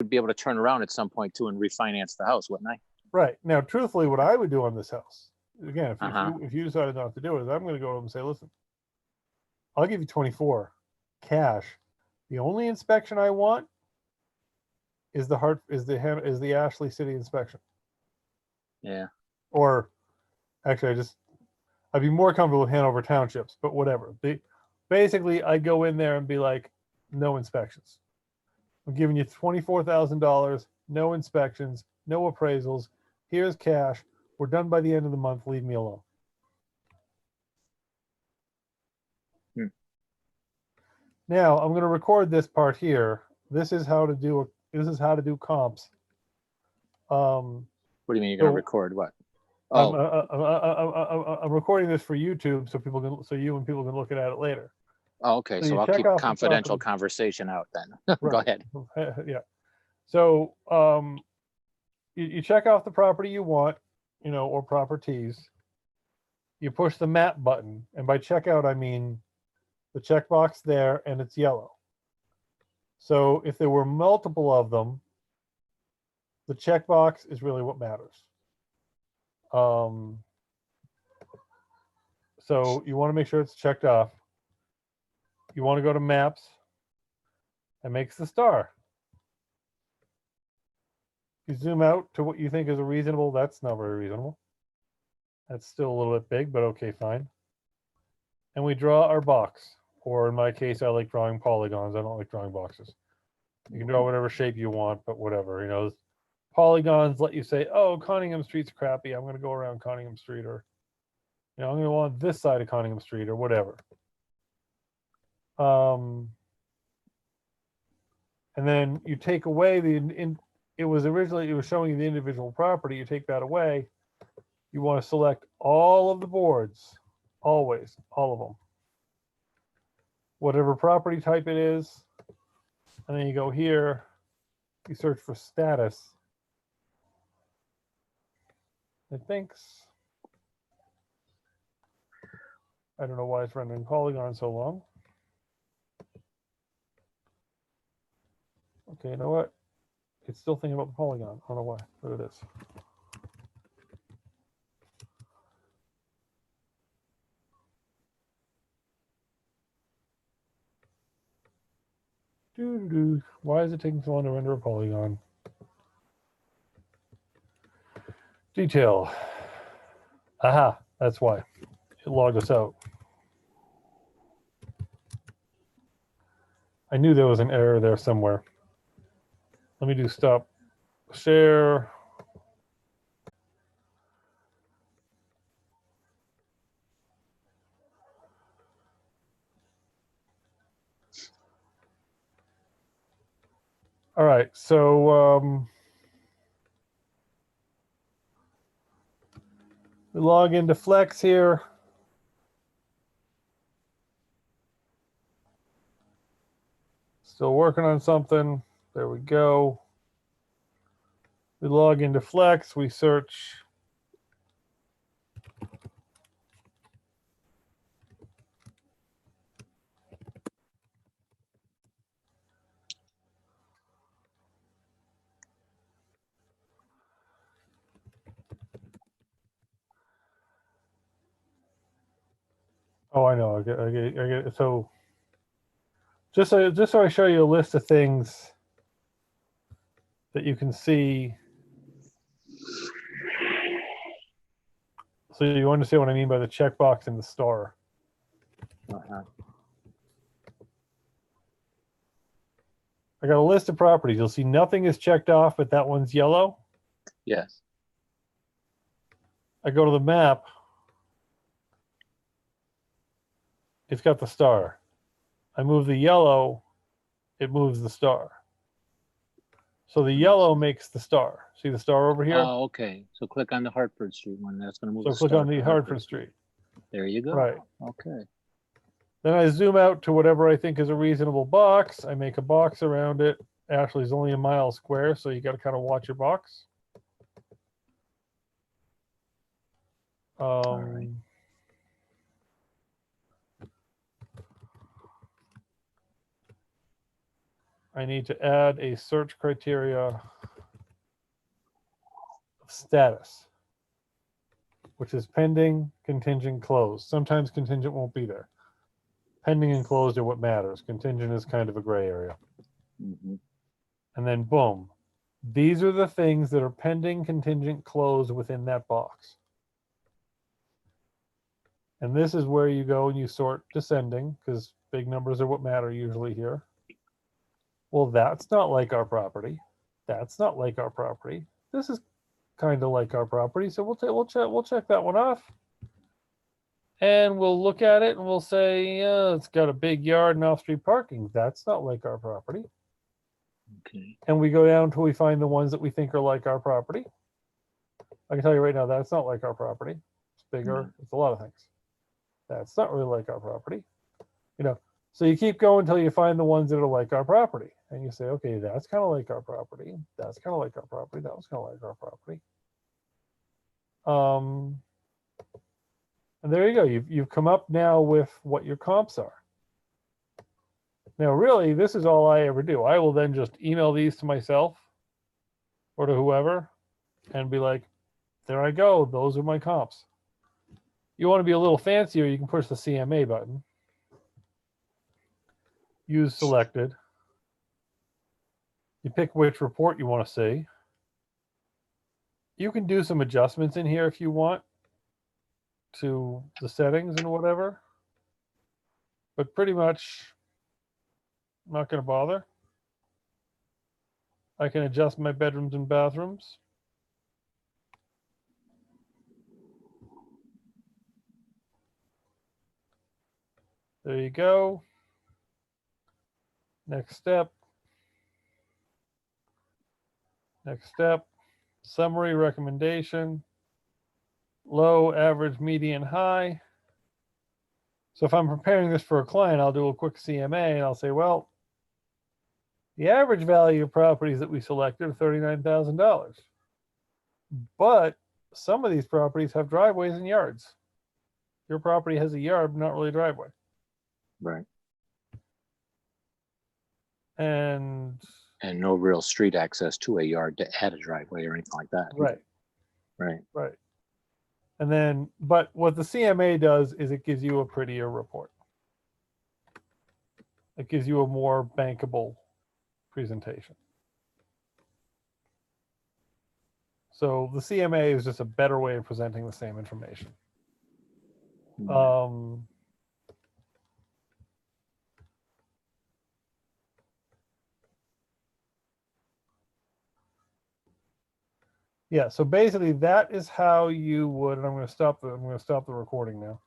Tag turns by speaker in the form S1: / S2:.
S1: be able to turn around at some point too and refinance the house, wouldn't I?
S2: Right. Now, truthfully, what I would do on this house, again,
S1: Uh-huh.
S2: if you decided not to do it, is I'm going to go to them and say, listen, I'll give you 24 cash. The only inspection I want is the Ashley City inspection.
S1: Yeah.
S2: Or actually, I'd be more comfortable with Hanover Townships, but whatever. Basically, I go in there and be like, no inspections. I'm giving you $24,000, no inspections, no appraisals. Here's cash. We're done by the end of the month. Leave me alone. Now I'm going to record this part here. This is how to do comps.
S1: What do you mean you're going to record what?
S2: Oh, I'm recording this for YouTube so you and people can look at it later.
S1: Oh, okay. So I'll keep confidential conversation out then. Go ahead.
S2: Yeah. So you check off the property you want, or properties. You push the map button, and by checkout I mean the checkbox there, and it's yellow. So if there were multiple of them, the checkbox is really what matters. So you want to make sure it's checked off. You want to go to maps and makes the star. You zoom out to what you think is a reasonable, that's not very reasonable. That's still a little bit big, but okay, fine. And we draw our box. Or in my case, I like drawing polygons. I don't like drawing boxes. You can draw whatever shape you want, but whatever, polygons let you say, oh, Conningham Street's crappy. I'm going to go around Conningham Street, or, I'm going to want this side of Conningham Street, or whatever. And then you take away it was showing you the individual property. You take that away. You want to select all of the boards, always, all of them. Whatever property type it is. And then you go here, you search for status. It thinks. I don't know why it's rendering polygon so long. Okay, you know what? It's still thinking about the polygon. I don't know why. There it is. Why is it taking so long to render a polygon? Detail. Aha, that's why. It logged us out. I knew there was an error there somewhere. Let me do stop share. All right, so we log into Flex here. Still working on something. There we go. We log into Flex. We search. Oh, I know. I get it. So just so I show you a list of things that you can see, so you understand what I mean by the checkbox and the star.
S1: Uh-huh.
S2: I got a list of properties. You'll see nothing is checked off, but that one's yellow.
S1: Yes.
S2: I go to the map. It's got the star. I move the yellow, it moves the star. So the yellow makes the star. See the star over here?
S1: Oh, okay. So click on the Hartford Street one. That's going to move.
S2: So click on the Hartford Street.
S1: There you go.
S2: Right.
S1: Okay.
S2: Then I zoom out to whatever I think is a reasonable box. I make a box around it. Ashley's only a mile square, so you got to kind of watch your box.
S1: All right.
S2: I need to add a search criteria of status, which is pending, contingent, closed. Sometimes contingent won't be there. Pending and closed are what matters. Contingent is kind of a gray area.
S1: Mhm.
S2: And then boom. These are the things that are pending, contingent, closed within that box. And this is where you go and you sort descending, because big numbers are what matter usually here. Well, that's not like our property. That's not like our property. This is kind of like our property, so we'll check that one off. And we'll look at it and we'll say, it's got a big yard and off-street parking. That's not like our property.
S1: Okay.
S2: And we go down until we find the ones that we think are like our property. I can tell you right now, that's not like our property. It's bigger.
S1: No.
S2: It's a lot of things. That's not really like our property. You know, so you keep going until you find the ones that are like our property. And you say, okay, that's kind of like our property. That's kind of like our property. That was kind of like our property. And there you go. You've come up now with what your comps are. Now, really, this is all I ever do. I will then just email these to myself or to whoever and be like, there I go. Those are my comps. You want to be a little fancier, you can push the CMA button. Use selected. You pick which report you want to see. You can do some adjustments in here if you want to the settings and whatever. But pretty much, I'm not going to bother. I can adjust my bedrooms and bathrooms. There you go. Next step. Next step. Summary recommendation. Low, average, median, high. So if I'm preparing this for a client, I'll do a quick CMA and I'll say, well, the average value of properties that we selected are $39,000. But some of these properties have driveways and yards. Your property has a yard, but not really a driveway.
S1: Right.
S2: And
S1: no real street access to a yard to add a driveway or anything like that.
S2: right.
S1: Right.
S2: Right. And then, but what the CMA does is it gives you a prettier report. It gives you a more bankable presentation. So the CMA is just a better way of presenting the same information. Yeah, so basically that is how you would, and I'm going to stop the recording now.